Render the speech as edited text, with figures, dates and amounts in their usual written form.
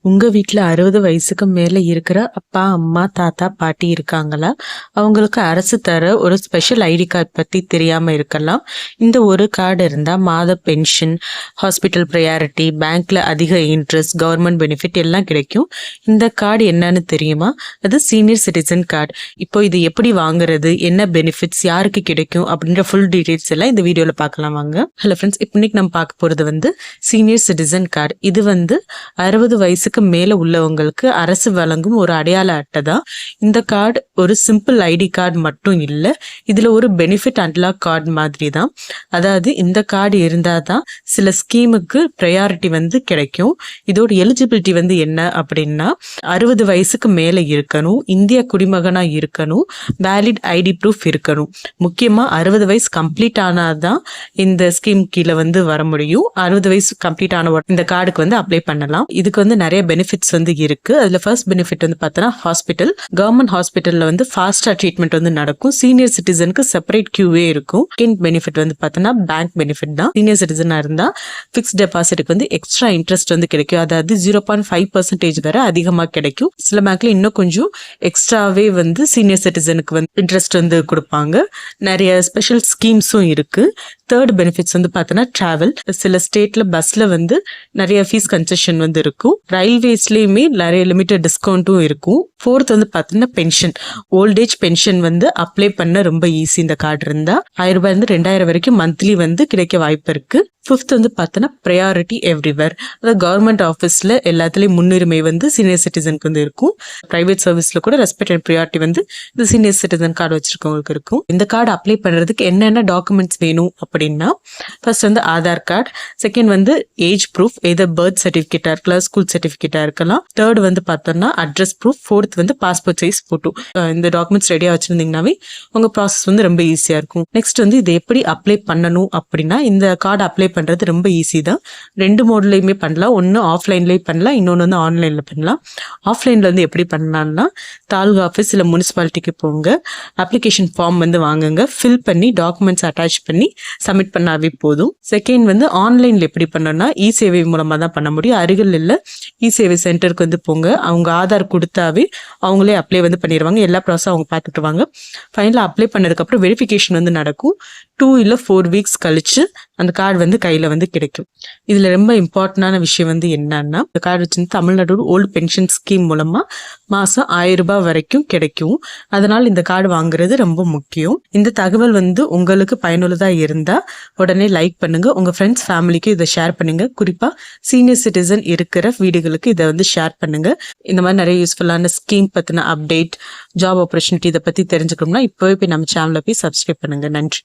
உங்க வீட்ல 60 வயசுக்கு மேல இருக்கிற அப்பா, அம்மா, தாத்தா, பாட்டி இருக்காங்களா? அவங்களுக்கு அரசு தர ஒரு ஸ்பெஷல் ஐடி கார்டு பத்தி தெரியாம இருக்கலாம். இந்த ஒரு கார்டு இருந்தா மாத பென்ஷன், ஹாஸ்பிட்டல் ப்ரையாரிட்டி, பேங்க்ல அதிக இன்ட்ரெஸ்ட், கவர்மெண்ட் பெனிஃபிட் எல்லாம் கிடைக்கும். இந்த கார்டு என்னன்னு தெரியுமா? அது சீனியர் சிட்டிசன் கார்டு. இப்போ இது எப்படி வாங்குறது, என்ன பெனிஃபிட்ஸ், யாருக்கு கிடைக்கும் அப்படின்ற ஃபுல் டீடைல்ஸ் எல்லாம் இந்த வீடியோல பார்க்கலாம் வாங்க. ஹலோ ஃப்ரெண்ட்ஸ், இன்னைக்கு நம்ம பார்க்க போறது சீனியர் சிட்டிசன் கார்டு. இது 60 வயசுக்கு மேல உள்ளவங்களுக்கு அரசு வழங்கும் ஒரு அடையாள அட்டை தான். இந்த கார்டு ஒரு சிம்பிள் ஐடி கார்டு மட்டும் இல்ல, இதுல ஒரு பெனிஃபிட் அன்லாக் கார்டு மாதிரி தான். அதாவது இந்த கார்டு இருந்தா தான் சில ஸ்கீமுக்கு ப்ரையாரிட்டி கிடைக்கும். இதோட எலிஜிபிலிட்டி என்ன அப்படின்னா 60 வயசுக்கு மேல இருக்கணும், இந்திய குடிமகனா இருக்கணும், வேலிட் ஐடி ப்ரூஃப் இருக்கணும். முக்கியமா 60 வயசு கம்ப்ளீட் ஆனாதான் இந்த ஸ்கீம் கீழே வர முடியும். 60 வயசு கம்ப்ளீட் ஆன இந்த கார்டுக்கு அப்ளை பண்ணலாம். இதுக்கு நிறைய பெனிஃபிட்ஸ் இருக்கு. அதுல ஃபர்ஸ்ட் பெனிஃபிட் பார்த்தோன்னா ஹாஸ்பிட்டல். கவர்மெண்ட் ஹாஸ்பிட்டல்ல ஃபாஸ்டா ட்ரீட்மெண்ட் நடக்கும். சீனியர் சிட்டிசனுக்கு செப்பரேட் கியூவே இருக்கும். செகண்ட் பெனிஃபிட் பார்த்தோன்னா பேங்க் பெனிஃபிட் தான். சீனியர் சிட்டிசனா இருந்தா பிக்ஸ் டெபாசிட்டுக்கு எக்ஸ்ட்ரா இன்ட்ரெஸ்ட் கிடைக்கும். அதாவது 0.5% வரை அதிகமா கிடைக்கும். சில பேங்க்ல இன்னும் கொஞ்சம் எக்ஸ்ட்ராவே சீனியர் சிட்டிசனுக்கு இன்ட்ரெஸ்ட் கொடுப்பாங்க. நிறைய ஸ்பெஷல் ஸ்கீம்ஸும் இருக்கு. தேர்ட் பெனிஃபிட்ஸ் பார்த்தோன்னா டிராவல். சில ஸ்டேட்ல பஸ்ல நிறைய ஃபீஸ் கன்செஷன் இருக்கும். ரயில்வேஸ்லயுமே நிறைய லிமிட்டட் டிஸ்கவுண்ட்டும் இருக்கும். ஃபோர்த் பார்த்தீங்கன்னா pension. Old age pension apply பண்ண ரொம்ப ஈஸி. இந்த கார்டு இருந்தா 1000 ரூபாய் இருந்து 2000 வரைக்கும் மந்த்லி கிடைக்க வாய்ப்பு இருக்கு. ஃபிஃப்த் பார்த்தோன்னா ப்ரையாரிட்டி எவ்ரிவேர். அதாவது கவர்மெண்ட் ஆஃபீஸ்ல எல்லாத்துலயும் முன்னுரிமை சீனியர் சிட்டிசனுக்கு இருக்கும். பிரைவேட் சர்வீஸ்ல கூட ரெஸ்பெக்ட் அண்ட் ப்ரையாரிட்டி இந்த சீனியர் சிட்டிசன் கார்டு வச்சிருக்கவங்களுக்கு இருக்கும். இந்த கார்டு அப்ளை பண்றதுக்கு என்னென்ன டாக்குமெண்ட்ஸ் வேணும் அப்படின்னா first Aadhaar card, second age proof, either birth சர்டிபிகேட்டா இருக்கலாம், ஸ்கூல் சர்டிபிகேட்டா இருக்கலாம். தேர்ட் பார்த்தோம்னா address proof. Fourth passport size photo. இந்த டாக்குமெண்ட்ஸ் ரெடியா வச்சிருந்தீங்கன்னாவே உங்க ப்ராசஸ் ரொம்ப ஈஸியா இருக்கும். நெக்ஸ்ட் இதை எப்படி அப்ளை பண்ணணும் அப்படின்னா இந்த கார்டு அப்ளை பண்றது ரொம்ப ஈஸி தான். ரெண்டு மோட்லயுமே பண்ணலாம். ஒன்னு ஆஃப்லைன்லயும் பண்ணலாம், இன்னொன்னு ஆன்லைன்ல பண்ணலாம். ஆஃப்லைன்ல எப்படி பண்ணலாம்னா தாலுகா ஆஃபீஸ் இல்ல முனிசிபாலிட்டிக்கு போங்க, அப்ளிகேஷன் ஃபார்ம் வாங்குங்க, ஃபில் பண்ணி டாக்குமெண்ட்ஸ் அட்டாச் பண்ணி சப்மிட் பண்ணாவே போதும். செகண்ட் ஆன்லைன்ல எப்படி பண்ணணும்னா இ சேவை மூலமா தான் பண்ண முடியும். அருகில் இல்ல இ சேவை சென்டருக்கு போங்க. அவங்க ஆதார் கொடுத்தாவே அவங்களே அப்ளை பண்ணிடுவாங்க. எல்லா ப்ராசஸும் அவங்க பார்த்துட்டுவாங்க. ஃபைனலா அப்ளை பண்ணதுக்கு அப்புறம் வெரிஃபிகேஷன் நடக்கும். 2 இல்ல 4 வீக்ஸ் கழிச்சு அந்த கார்டு கையில கிடைக்கும். இதுல ரொம்ப இம்பார்ட்டன்டான விஷயம் என்னன்னா இந்த கார்டு வச்சு தமிழ்நாடு ஓல்டு பென்ஷன் ஸ்கீம் மூலமா மாசம் 1000 ரூபாய் வரைக்கும் கிடைக்கும். அதனால இந்த கார்டு வாங்குறது ரொம்ப முக்கியம். இந்த தகவல் உங்களுக்கு பயனுள்ளதா இருந்தா உடனே லைக் பண்ணுங்க. உங்க ஃப்ரெண்ட்ஸ் ஃபேமிலிக்கு இதை ஷேர் பண்ணுங்க. குறிப்பா சீனியர் சிட்டிசன் இருக்கிற வீடுகளுக்கு இதை ஷேர் பண்ணுங்க. இந்த மாதிரி நிறைய யூஸ்ஃபுல்லான ஸ்கீம் பத்தின அப்டேட், ஜாப் ஆப்பர்ச்சுனிட்டி இதை பத்தி தெரிஞ்சுக்கணும்னா இப்பவே போய் நம்ம சேனலை போய் சப்ஸ்கிரைப் பண்ணுங்க. நன்றி.